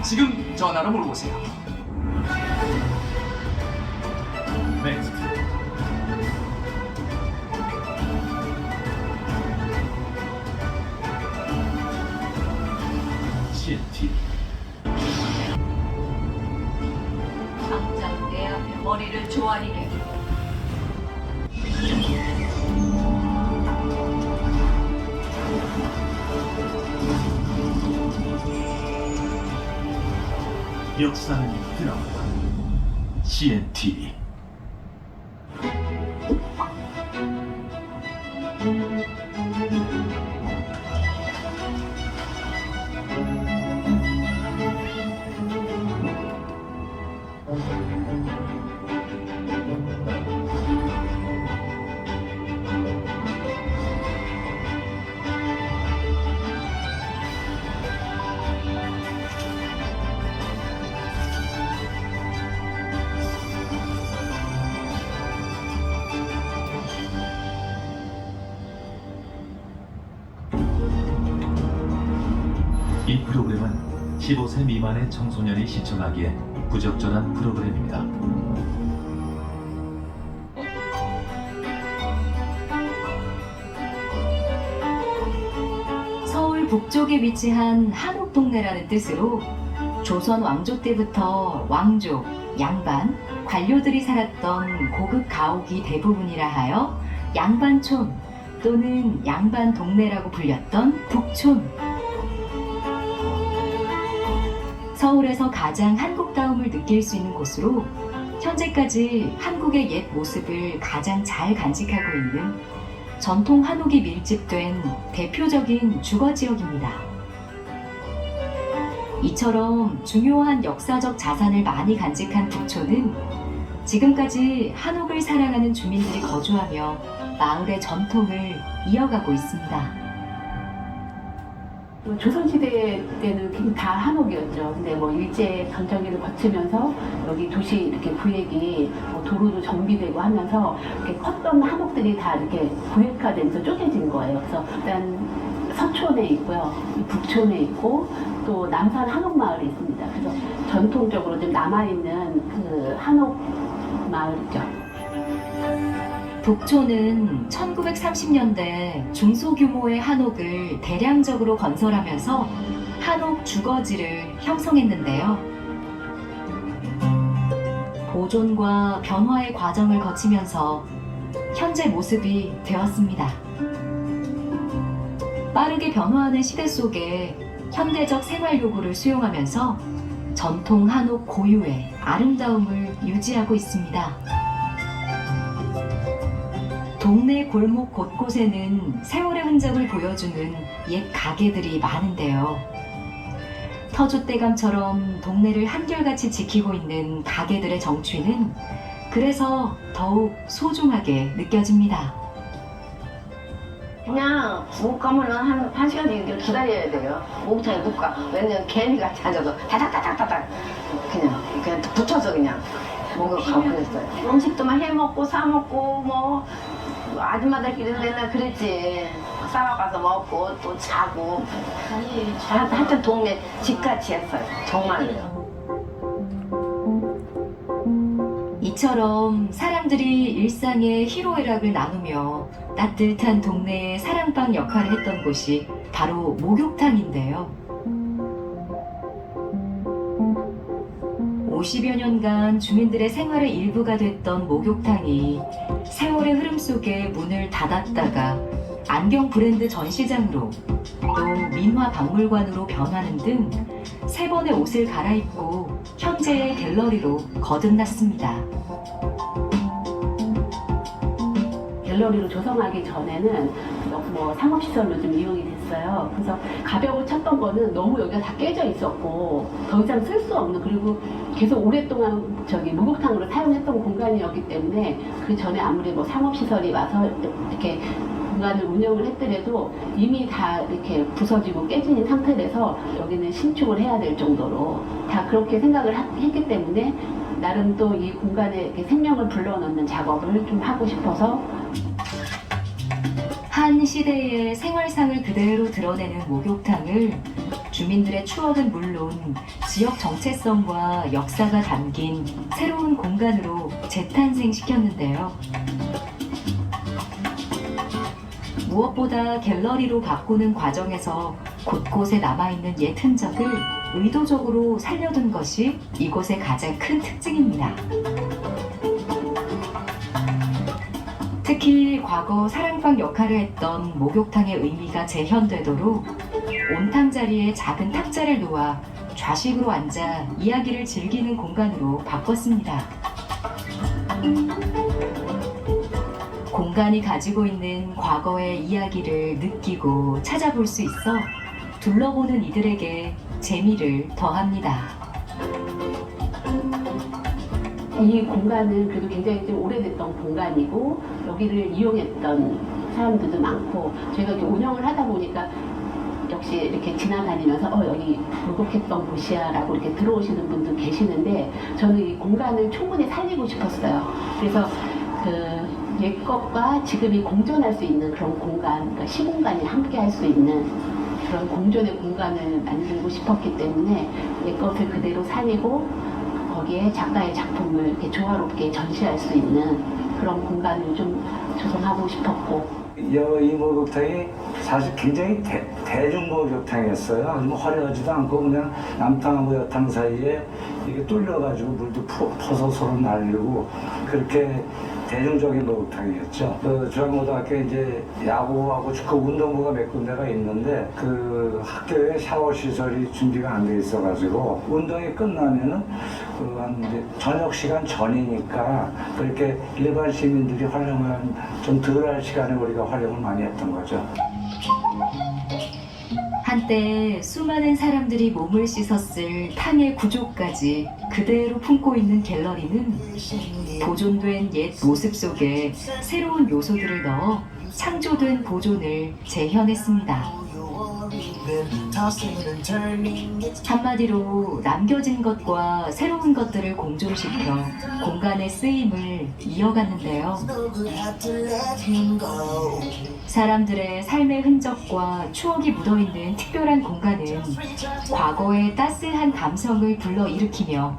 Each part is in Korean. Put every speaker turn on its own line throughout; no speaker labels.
지금 전화로 물어보세요.
Next. CNT.
당장 내 앞에 머리를 조아리게.
역사는 드라마. CNT. 이 프로그램은 15세 미만의 청소년이 시청하기에 부적절한 프로그램입니다.
서울 북쪽에 위치한 한옥동네라는 뜻으로 조선 왕조 때부터 왕족, 양반, 관료들이 살았던 고급 가옥이 대부분이라 하여 양반촌 또는 양반동네라고 불렸던 북촌. 서울에서 가장 한국다움을 느낄 수 있는 곳으로 현재까지 한국의 옛 모습을 가장 잘 간직하고 있는 전통 한옥이 밀집된 대표적인 주거지역입니다. 이처럼 중요한 역사적 자산을 많이 간직한 북촌은 지금까지 한옥을 사랑하는 주민들이 거주하며 마을의 전통을 이어가고 있습니다.
조선시대 때는 다 한옥이었죠. 근데 뭐 일제 강점기를 거치면서 여기 도시 이렇게 구획이 도로도 정비되고 하면서 이렇게 컸던 한옥들이 다 이렇게 구획화되면서 쪼개진 거예요. 그래서 일단 서촌에 있고요, 북촌에 있고 또 남산 한옥마을이 있습니다. 그래서 전통적으로 좀 남아있는 그 한옥 마을이죠.
북촌은 1930년대 중소규모의 한옥을 대량적으로 건설하면서 한옥 주거지를 형성했는데요. 보존과 변화의 과정을 거치면서 현재 모습이 되었습니다. 빠르게 변화하는 시대 속에 현대적 생활 요구를 수용하면서 전통 한옥 고유의 아름다움을 유지하고 있습니다. 동네 골목 곳곳에는 세월의 흔적을 보여주는 옛 가게들이 많은데요. 터줏대감처럼 동네를 한결같이 지키고 있는 가게들의 정취는 그래서 더욱 소중하게 느껴집니다.
그냥 못 가면은 한 시간 정도 기다려야 돼요. 목욕탕에 못 가. 왜냐면 개미가 찾아서 다닥다닥다닥 그냥 붙여서 그냥 목욕하고 그랬어요. 음식도 막 해먹고 사먹고 뭐 아줌마들끼리 맨날 그랬지. 싸워가서 먹고 또 자고 하여튼 동네 집같이 했어요. 정말로요.
이처럼 사람들이 일상의 희로애락을 나누며 따뜻한 동네의 사랑방 역할을 했던 곳이 바로 목욕탕인데요. 50여 년간 주민들의 생활의 일부가 됐던 목욕탕이 세월의 흐름 속에 문을 닫았다가 안경 브랜드 전시장으로 또 민화 박물관으로 변하는 등 세 번의 옷을 갈아입고 현재의 갤러리로 거듭났습니다.
갤러리로 조성하기 전에는 뭐 상업시설로 좀 이용이 됐어요. 그래서 가벽을 쳤던 거는 너무 여기가 다 깨져 있었고 더 이상 쓸 수 없는, 그리고 계속 오랫동안 목욕탕으로 사용했던 공간이었기 때문에 그 전에 아무리 뭐 상업시설이 와서 이렇게 공간을 운영을 했더라도 이미 다 이렇게 부서지고 깨진 상태라서 여기는 신축을 해야 될 정도로 다 그렇게 생각을 했기 때문에 나름 또 이 공간에 이렇게 생명을 불러넣는 작업을 좀 하고 싶어서
한 시대의 생활상을 그대로 드러내는 목욕탕을 주민들의 추억은 물론 지역 정체성과 역사가 담긴 새로운 공간으로 재탄생시켰는데요. 무엇보다 갤러리로 바꾸는 과정에서 곳곳에 남아있는 옛 흔적을 의도적으로 살려둔 것이 이곳의 가장 큰 특징입니다. 특히 과거 사랑방 역할을 했던 목욕탕의 의미가 재현되도록 온탕 자리에 작은 탁자를 놓아 좌식으로 앉아 이야기를 즐기는 공간으로 바꿨습니다. 공간이 가지고 있는 과거의 이야기를 느끼고 찾아볼 수 있어 둘러보는 이들에게 재미를 더합니다.
이 공간은 그래도 굉장히 좀 오래됐던 공간이고 여기를 이용했던 사람들도 많고 저희가 이렇게 운영을 하다 보니까 역시 이렇게 지나다니면서 여기 목욕했던 곳이야 라고 이렇게 들어오시는 분도 계시는데 저는 이 공간을 충분히 살리고 싶었어요. 그래서 그 옛것과 지금이 공존할 수 있는 그런 공간, 그러니까 시공간이 함께 할 수 있는 그런 공존의 공간을 만들고 싶었기 때문에 옛것을 그대로 살리고 거기에 작가의 작품을 이렇게 조화롭게 전시할 수 있는 그런 공간을 좀 조성하고 싶었고.
이 목욕탕이 사실 굉장히 대중 목욕탕이었어요. 아주 화려하지도 않고 그냥 남탕하고 여탕 사이에 이게 뚫려가지고 물도 퍼서 서로 날리고 그렇게 대중적인 목욕탕이었죠. 그 중앙고등학교에 이제 야구하고 축구 운동부가 몇 군데가 있는데 그 학교에 샤워 시설이 준비가 안 돼 있어가지고 운동이 끝나면은 한 이제 저녁 시간 전이니까 그렇게 일반 시민들이 활용을 좀 덜할 시간에 우리가 활용을 많이 했던 거죠.
한때 수많은 사람들이 몸을 씻었을 탕의 구조까지 그대로 품고 있는 갤러리는 보존된 옛 모습 속에 새로운 요소들을 넣어 창조된 보존을 재현했습니다. 한마디로 남겨진 것과 새로운 것들을 공존시켜 공간의 쓰임을 이어갔는데요. 사람들의 삶의 흔적과 추억이 묻어있는 특별한 공간은 과거의 따스한 감성을 불러일으키며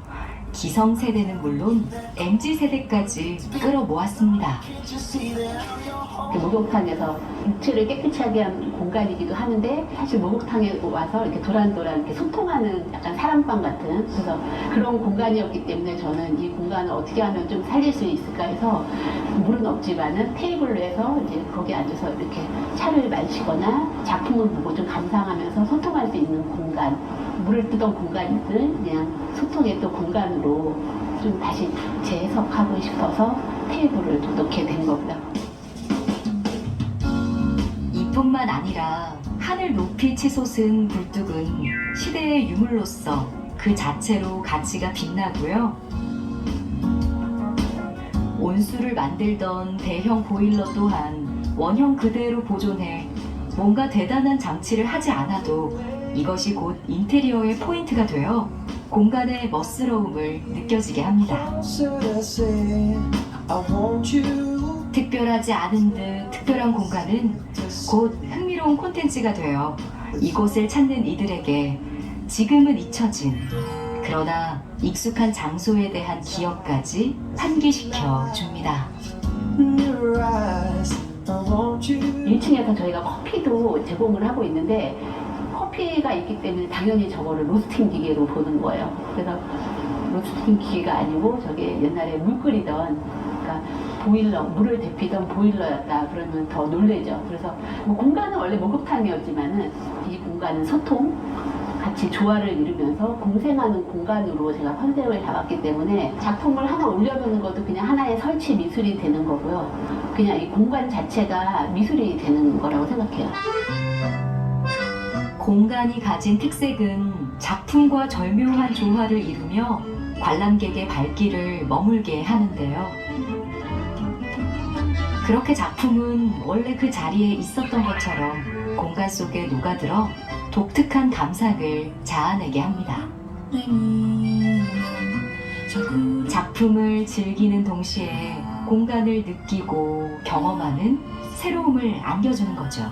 기성세대는 물론 MZ세대까지 끌어모았습니다.
목욕탕에서 육체를 깨끗이 하게 한 공간이기도 하는데 사실 목욕탕에 와서 이렇게 도란도란 이렇게 소통하는 약간 사랑방 같은 그래서 그런 공간이었기 때문에 저는 이 공간을 어떻게 하면 좀 살릴 수 있을까 해서 물은 없지만은 테이블로 해서 이제 거기 앉아서 이렇게 차를 마시거나 작품을 보고 좀 감상하면서 소통할 수 있는 공간, 물을 뜨던 공간을 그냥 소통했던 공간으로 좀 다시 재해석하고 싶어서 테이블을 놓게 된 겁니다.
이뿐만 아니라 하늘 높이 치솟은 굴뚝은 시대의 유물로서 그 자체로 가치가 빛나고요. 온수를 만들던 대형 보일러 또한 원형 그대로 보존해 뭔가 대단한 장치를 하지 않아도 이것이 곧 인테리어의 포인트가 되어 공간의 멋스러움을 느껴지게 합니다. 특별하지 않은 듯 특별한 공간은 곧 흥미로운 콘텐츠가 되어 이곳을 찾는 이들에게 지금은 잊혀진 그러나 익숙한 장소에 대한 기억까지 환기시켜 줍니다.
1층에서 저희가 커피도 제공을 하고 있는데 커피가 있기 때문에 당연히 저거를 로스팅 기계로 보는 거예요. 그래서 로스팅 기계가 아니고 저게 옛날에 물 끓이던 그러니까 보일러, 물을 데피던 보일러였다 그러면 더 놀래죠. 그래서 뭐 공간은 원래 목욕탕이었지만은 이 공간은 소통, 같이 조화를 이루면서 공생하는 공간으로 제가 컨셉을 잡았기 때문에 작품을 하나 올려놓는 것도 그냥 하나의 설치 미술이 되는 거고요. 그냥 이 공간 자체가 미술이 되는 거라고 생각해요.
공간이 가진 특색은 작품과 절묘한 조화를 이루며 관람객의 발길을 머물게 하는데요. 그렇게 작품은 원래 그 자리에 있었던 것처럼 공간 속에 녹아들어 독특한 감상을 자아내게 합니다. 작품을 즐기는 동시에 공간을 느끼고 경험하는 새로움을 안겨주는 거죠.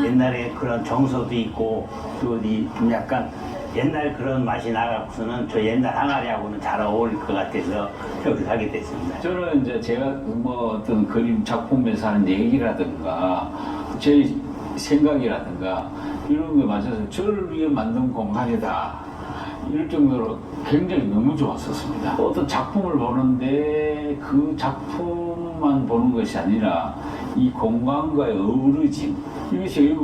옛날에 그런 정서도 있고 또 좀 약간 옛날 그런 맛이 나갖고서는 저 옛날 항아리하고는 잘 어울릴 것 같아서 여기 가게 됐습니다.
저는 이제 제가 뭐 어떤 그림 작품에서 하는 얘기라든가 제 생각이라든가 이런 거 맞아서 저를 위해 만든 공간이다 이럴 정도로 굉장히 너무 좋았었습니다. 어떤 작품을 보는데 그 작품만 보는 것이 아니라 이 공간과의 어우러짐 이것이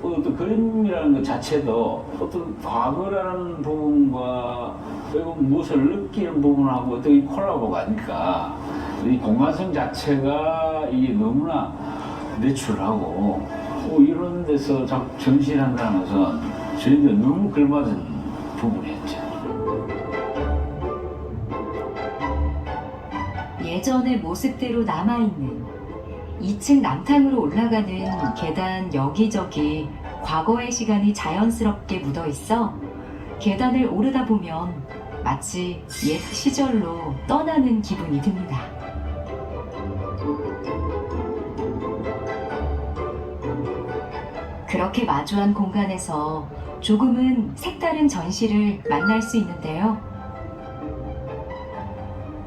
어떤 그림이라는 것 자체도 어떤 과거라는 부분과 그리고 무엇을 느끼는 부분하고 어떤 이 콜라보가 아닐까. 이 공간성 자체가 이게 너무나 내추럴하고 이런 데서 전시한다는 것은 저희들 너무 걸맞은 부분이었죠.
예전의 모습대로 남아있는 2층 남탕으로 올라가는 계단 여기저기 과거의 시간이 자연스럽게 묻어있어 계단을 오르다 보면 마치 옛 시절로 떠나는 기분이 듭니다. 그렇게 마주한 공간에서 조금은 색다른 전시를 만날 수 있는데요.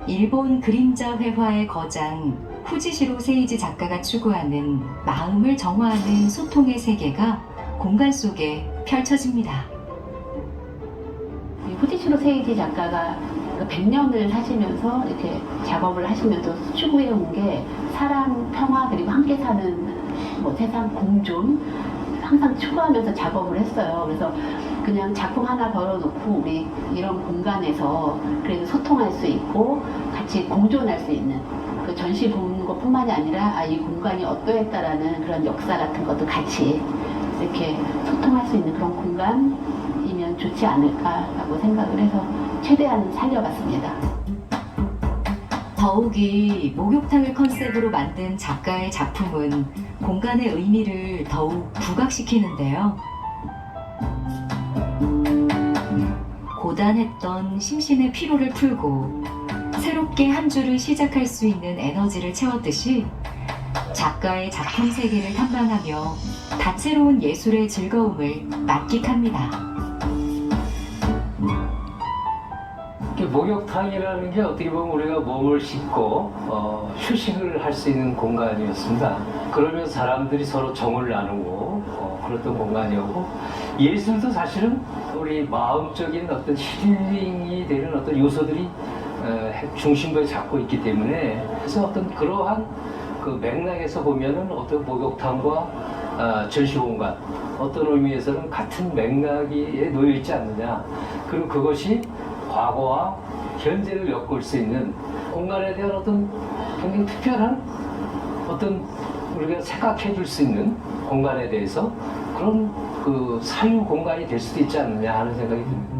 일본 그림자 회화의 거장 후지시로 세이지 작가가 추구하는 마음을 정화하는 소통의 세계가 공간 속에 펼쳐집니다.
이 후지시로 세이지 작가가 100년을 사시면서 이렇게 작업을 하시면서 추구해온 게 사람 평화 그리고 함께 사는 뭐 세상 공존 항상 추구하면서 작업을 했어요. 그래서 그냥 작품 하나 걸어놓고 우리 이런 공간에서 그래도 소통할 수 있고 같이 공존할 수 있는 그 전시 보는 것뿐만이 아니라 이 공간이 어떠했다라는 그런 역사 같은 것도 같이 이렇게 소통할 수 있는 그런 공간이면 좋지 않을까라고 생각을 해서 최대한 살려봤습니다.
더욱이 목욕탕을 컨셉으로 만든 작가의 작품은 공간의 의미를 더욱 부각시키는데요. 고단했던 심신의 피로를 풀고 새롭게 한 주를 시작할 수 있는 에너지를 채웠듯이 작가의 작품 세계를 탐방하며 다채로운 예술의 즐거움을 만끽합니다.
목욕탕이라는 게 어떻게 보면 우리가 몸을 씻고 휴식을 할 수 있는 공간이었습니다. 그러면서 사람들이 서로 정을 나누고 그랬던 공간이었고 예술도 사실은 우리 마음적인 어떤 힐링이 되는 어떤 요소들이 중심부에 잡고 있기 때문에 그래서 어떤 그러한 그 맥락에서 보면은 어떤 목욕탕과 전시 공간 어떤 의미에서는 같은 맥락에 놓여 있지 않느냐. 그리고 그것이 과거와 현재를 엮을 수 있는 공간에 대한 어떤 굉장히 특별한 어떤 우리가 생각해 줄 수 있는 공간에 대해서 그런 그 사유 공간이 될 수도 있지 않느냐 하는 생각이 듭니다.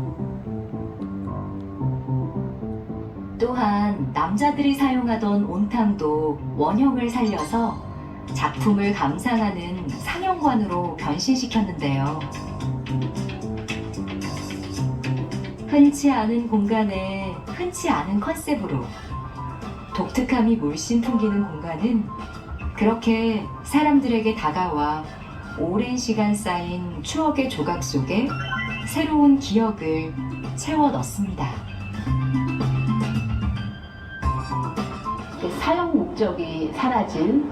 또한 남자들이 사용하던 온탕도 원형을 살려서 작품을 감상하는 상영관으로 변신시켰는데요. 흔치 않은 공간에 흔치 않은 컨셉으로 독특함이 물씬 풍기는 공간은 그렇게 사람들에게 다가와 오랜 시간 쌓인 추억의 조각 속에 새로운 기억을 채워 넣습니다.
사용 목적이 사라진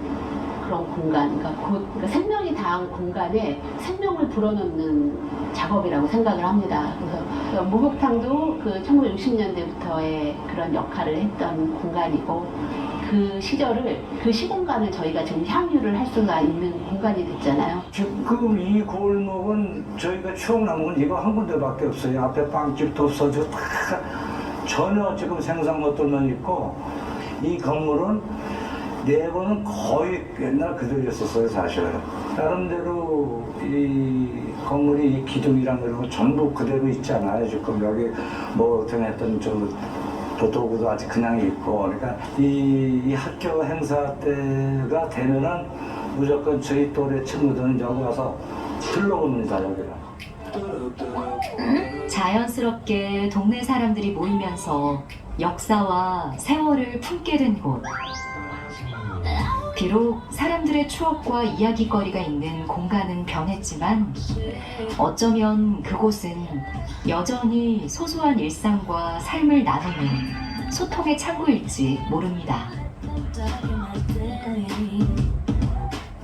그런 공간, 그러니까 생명이 다한 공간에 생명을 불어넣는 작업이라고 생각을 합니다. 그래서 목욕탕도 그 1960년대부터의 그런 역할을 했던 공간이고 그 시절을, 그 시공간을 저희가 지금 향유를 할 수가 있는 공간이 됐잖아요.
지금 이 골목은 저희가 추억 남은 건 이거 한 군데밖에 없어요. 앞에 빵집도 없어지고 다 전혀 지금 생산 것들만 있고 이 건물은 내부는 거의 옛날 그대로였었어요, 사실은. 나름대로 이 건물이 이 기둥이랑 그런 거 전부 그대로 있잖아요. 지금 여기 뭐 등했던 저 도구도 아직 그냥 있고. 그러니까 이 학교 행사 때가 되면은 무조건 저희 또래 친구들은 여기 와서 들러옵니다, 여기를.
자연스럽게 동네 사람들이 모이면서 역사와 세월을 품게 된 곳. 비록 사람들의 추억과 이야기거리가 있는 공간은 변했지만 어쩌면 그곳은 여전히 소소한 일상과 삶을 나누는 소통의 창구일지 모릅니다.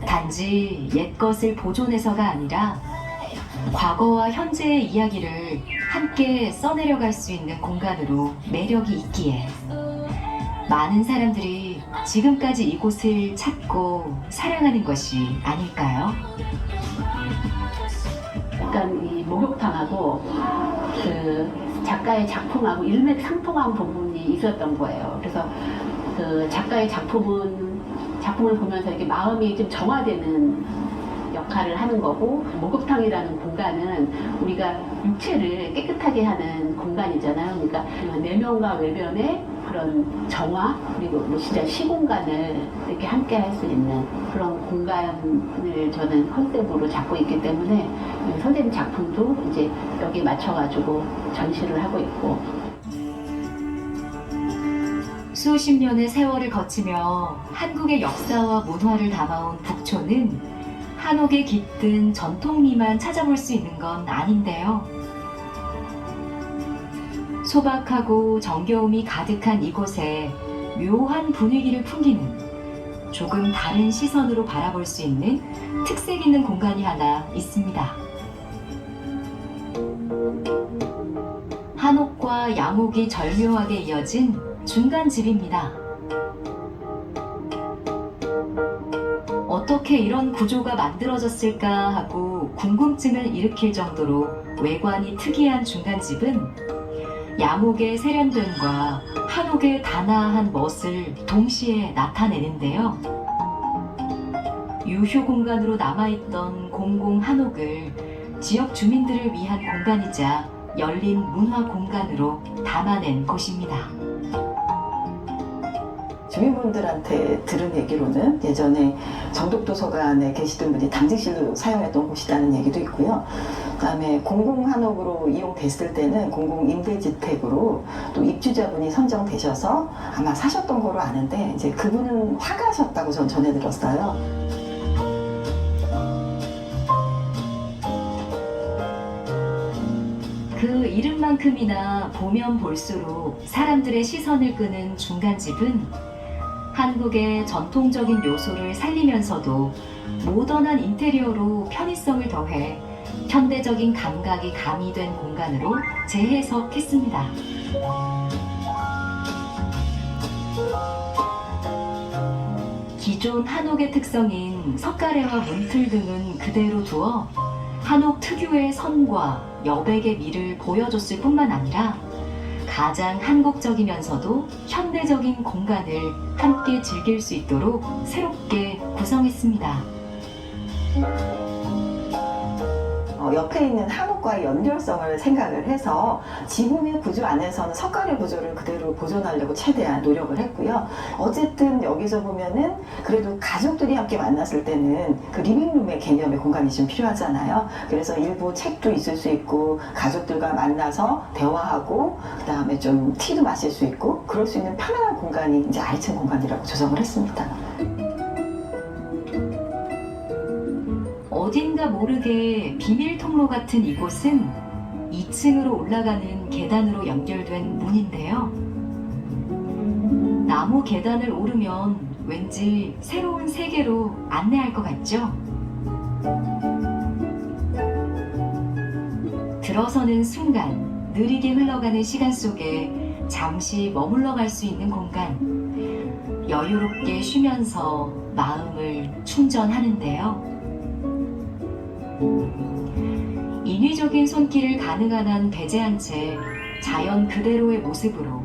단지 옛것을 보존해서가 아니라 과거와 현재의 이야기를 함께 써내려갈 수 있는 공간으로 매력이 있기에 많은 사람들이 지금까지 이곳을 찾고 사랑하는 것이 아닐까요?
약간 이 목욕탕하고 그 작가의 작품하고 일맥상통한 부분이 있었던 거예요. 그래서 그 작가의 작품을 보면서 이렇게 마음이 좀 정화되는 역할을 하는 거고, 목욕탕이라는 공간은 우리가 육체를 깨끗하게 하는 공간이잖아요. 그러니까 내면과 외면의 그런 정화, 그리고 뭐 진짜 시공간을 이렇게 함께 할 수 있는 그런 공간을 저는 컨셉으로 잡고 있기 때문에 선생님 작품도 이제 여기 맞춰가지고 전시를 하고 있고.
수십 년의 세월을 거치며 한국의 역사와 문화를 담아온 북촌은 한옥에 깃든 전통미만 찾아볼 수 있는 건 아닌데요. 소박하고 정겨움이 가득한 이곳에 묘한 분위기를 풍기는 조금 다른 시선으로 바라볼 수 있는 특색 있는 공간이 하나 있습니다. 한옥과 양옥이 절묘하게 이어진 중간집입니다. 어떻게 이런 구조가 만들어졌을까 하고 궁금증을 일으킬 정도로 외관이 특이한 중간집은 양옥의 세련됨과 한옥의 단아한 멋을 동시에 나타내는데요. 유휴 공간으로 남아있던 공공 한옥을 지역 주민들을 위한 공간이자 열린 문화 공간으로 담아낸 곳입니다.
주민분들한테 들은 얘기로는 예전에 정독도서관에 계시던 분이 당직실로 사용했던 곳이라는 얘기도 있고요. 그다음에 공공한옥으로 이용됐을 때는 공공임대주택으로 또 입주자분이 선정되셔서 아마 사셨던 거로 아는데 이제 그분은 화가셨다고 전 전해 들었어요.
그 이름만큼이나 보면 볼수록 사람들의 시선을 끄는 중간집은 한국의 전통적인 요소를 살리면서도 모던한 인테리어로 편의성을 더해 현대적인 감각이 가미된 공간으로 재해석했습니다. 기존 한옥의 특성인 석가래와 문틀 등은 그대로 두어 한옥 특유의 선과 여백의 미를 보여줬을 뿐만 아니라 가장 한국적이면서도 현대적인 공간을 함께 즐길 수 있도록 새롭게 구성했습니다.
옆에 있는 한옥과의 연결성을 생각을 해서 지금의 구조 안에서는 석가래 구조를 그대로 보존하려고 최대한 노력을 했고요. 어쨌든 여기서 보면은 그래도 가족들이 함께 만났을 때는 그 리빙룸의 개념의 공간이 좀 필요하잖아요. 그래서 일부 책도 있을 수 있고 가족들과 만나서 대화하고 그 다음에 좀 티도 마실 수 있고 그럴 수 있는 편안한 공간이 이제 I층 공간이라고 조성을 했습니다.
어딘가 모르게 비밀 통로 같은 이곳은 2층으로 올라가는 계단으로 연결된 문인데요. 나무 계단을 오르면 왠지 새로운 세계로 안내할 것 같죠? 들어서는 순간 느리게 흘러가는 시간 속에 잠시 머물러 갈 수 있는 공간. 여유롭게 쉬면서 마음을 충전하는데요. 인위적인 손길을 가능한 한 배제한 채 자연 그대로의 모습으로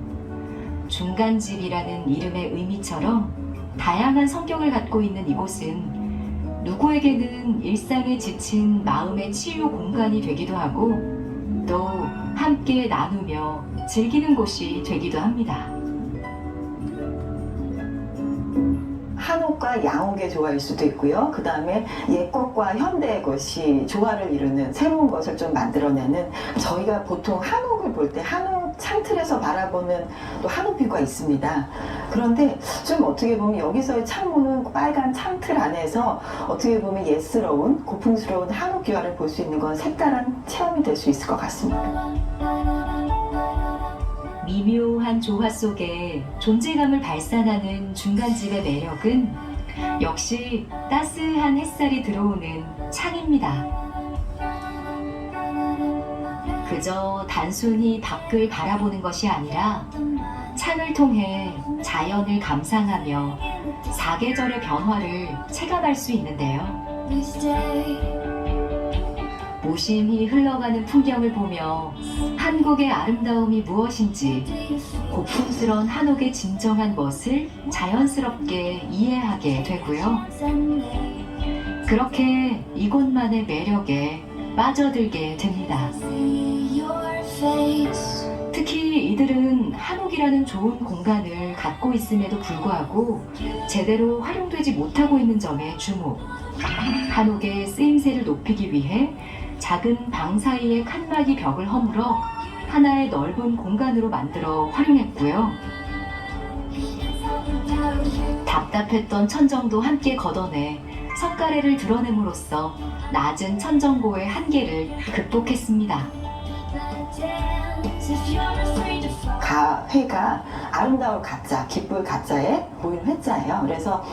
중간집이라는 이름의 의미처럼 다양한 성격을 갖고 있는 이곳은 누구에게는 일상에 지친 마음의 치유 공간이 되기도 하고 또 함께 나누며 즐기는 곳이 되기도 합니다.
한옥과 한옥과 양옥의 조화일 수도 있고요. 그 다음에 옛것과 현대의 것이 조화를 이루는 새로운 것을 좀 만들어내는, 저희가 보통 한옥을 볼 때 한옥 창틀에서 바라보는 또 한옥뷰가 있습니다. 그런데 좀 어떻게 보면 여기서의 창문은 빨간 창틀 안에서 어떻게 보면 옛스러운 고풍스러운 한옥뷰화를 볼 수 있는 건 색다른 체험이 될 수 있을 것 같습니다.
미묘한 조화 속에 존재감을 발산하는 중간집의 매력은 역시 따스한 햇살이 들어오는 창입니다. 그저 단순히 밖을 바라보는 것이 아니라 창을 통해 자연을 감상하며 사계절의 변화를 체감할 수 있는데요. 무심히 흘러가는 풍경을 보며 한국의 아름다움이 무엇인지, 고풍스러운 한옥의 진정한 멋을 자연스럽게 이해하게 되고요. 그렇게 이곳만의 매력에 빠져들게 됩니다. 특히 이들은 한옥이라는 좋은 공간을 갖고 있음에도 불구하고 제대로 활용되지 못하고 있는 점에 주목. 한옥의 쓰임새를 높이기 위해 작은 방 사이의 칸막이 벽을 허물어 하나의 넓은 공간으로 만들어 활용했고요. 답답했던 천정도 함께 걷어내 석가래를 드러냄으로써 낮은 천정고의 한계를 극복했습니다.
가회가 아름다울 가짜, 기쁠 가짜에 모인 회자예요. 그래서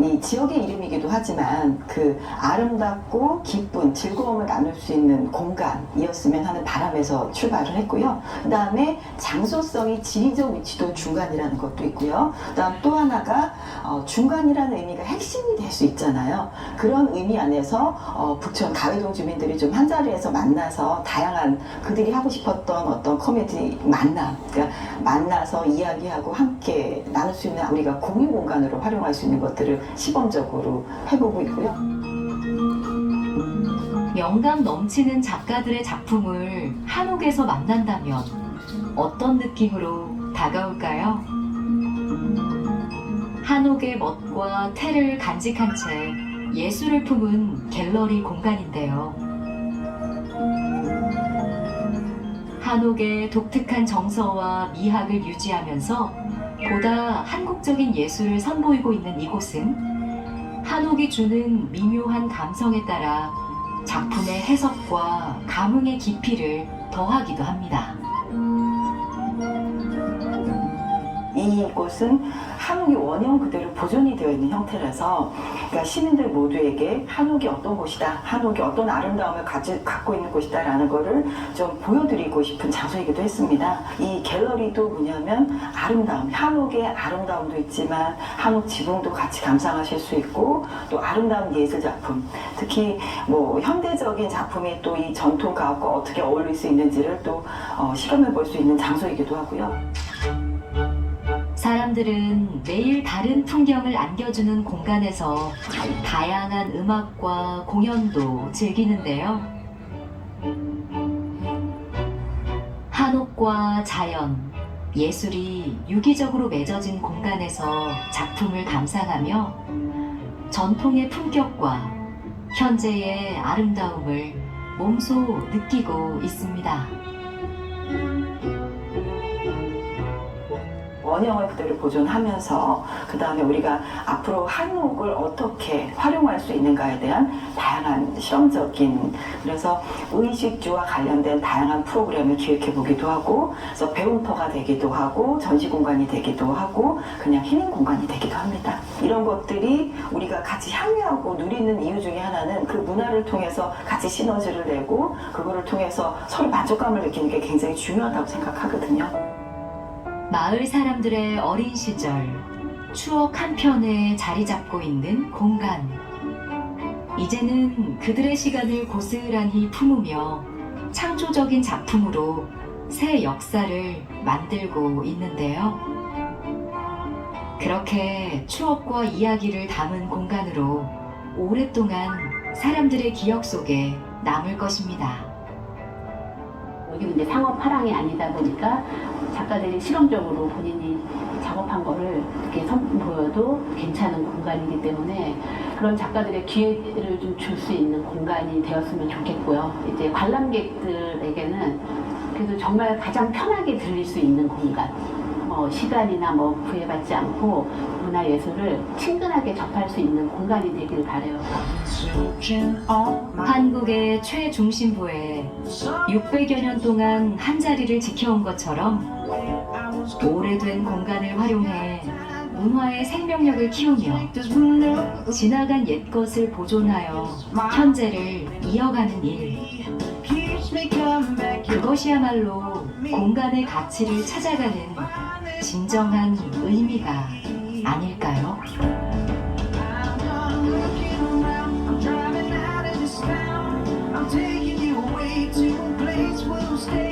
이 지역의 이름이기도 하지만 그 아름답고 기쁜 즐거움을 나눌 수 있는 공간이었으면 하는 바람에서 출발을 했고요. 그 다음에 장소성이 지리적 위치도 중간이라는 것도 있고요. 그 다음 또 하나가 중간이라는 의미가 핵심이 될 수 있잖아요. 그런 의미 안에서 북촌 가회동 주민들이 좀 한자리에서 만나서 다양한 그들이 하고 싶었던 어떤 커뮤니티 만남, 그러니까 만나서 이야기하고 함께 나눌 수 있는, 우리가 공유 공간으로 활용할 수 있는 것들을 시범적으로 해보고 있고요.
영감 넘치는 작가들의 작품을 한옥에서 만난다면 어떤 느낌으로 다가올까요? 한옥의 멋과 태를 간직한 채 예술을 품은 갤러리 공간인데요. 한옥의 독특한 정서와 미학을 유지하면서 보다 한국적인 예술을 선보이고 있는 이곳은 한옥이 주는 미묘한 감성에 따라 작품의 해석과 감흥의 깊이를 더하기도 합니다.
이곳은 한옥이 원형 그대로 보존이 되어 있는 형태라서, 그러니까 시민들 모두에게 한옥이 어떤 곳이다, 한옥이 어떤 아름다움을 갖고 있는 곳이다 라는 거를 좀 보여드리고 싶은 장소이기도 했습니다. 이 갤러리도 뭐냐면 아름다움, 한옥의 아름다움도 있지만 한옥 지붕도 같이 감상하실 수 있고, 또 아름다운 예술 작품, 특히 뭐 현대적인 작품이 또 이 전통 가옥과 어떻게 어울릴 수 있는지를 또 실험해 볼 수 있는 장소이기도 하고요.
사람들은 매일 다른 풍경을 안겨주는 공간에서 다양한 음악과 공연도 즐기는데요. 한옥과 자연, 예술이 유기적으로 맺어진 공간에서 작품을 감상하며 전통의 품격과 현재의 아름다움을 몸소 느끼고 있습니다.
원형을 그대로 보존하면서 그 다음에 우리가 앞으로 한옥을 어떻게 활용할 수 있는가에 대한 다양한 실험적인, 그래서 의식주와 관련된 다양한 프로그램을 기획해 보기도 하고, 그래서 배움터가 되기도 하고, 전시 공간이 되기도 하고, 그냥 힐링 공간이 되기도 합니다. 이런 것들이 우리가 같이 향유하고 누리는 이유 중에 하나는 그 문화를 통해서 같이 시너지를 내고 그거를 통해서 서로 만족감을 느끼는 게 굉장히 중요하다고 생각하거든요.
마을 사람들의 어린 시절, 추억 한편에 자리 잡고 있는 공간. 이제는 그들의 시간을 고스란히 품으며 창조적인 작품으로 새 역사를 만들고 있는데요. 그렇게 추억과 이야기를 담은 공간으로 오랫동안 사람들의 기억 속에 남을 것입니다.
여기는 이제 상업 화랑이 아니다 보니까 작가들이 실험적으로 본인이 작업한 거를 이렇게 선보여도 괜찮은 공간이기 때문에 그런 작가들의 기회를 좀 줄 수 있는 공간이 되었으면 좋겠고요. 이제 관람객들에게는 그래도 정말 가장 편하게 들릴 수 있는 공간, 뭐 시간이나 뭐 구애받지 않고 문화예술을 친근하게 접할 수 있는 공간이 되길 바라요.
한국의 최중심부에 600여 년 동안 한자리를 지켜온 것처럼 오래된 공간을 활용해 문화의 생명력을 키우며 지나간 옛것을 보존하여 현재를 이어가는 일. 그것이야말로 공간의 가치를 찾아가는 진정한 의미가 아닐까요?
I'm taking you away to a place we'll stay.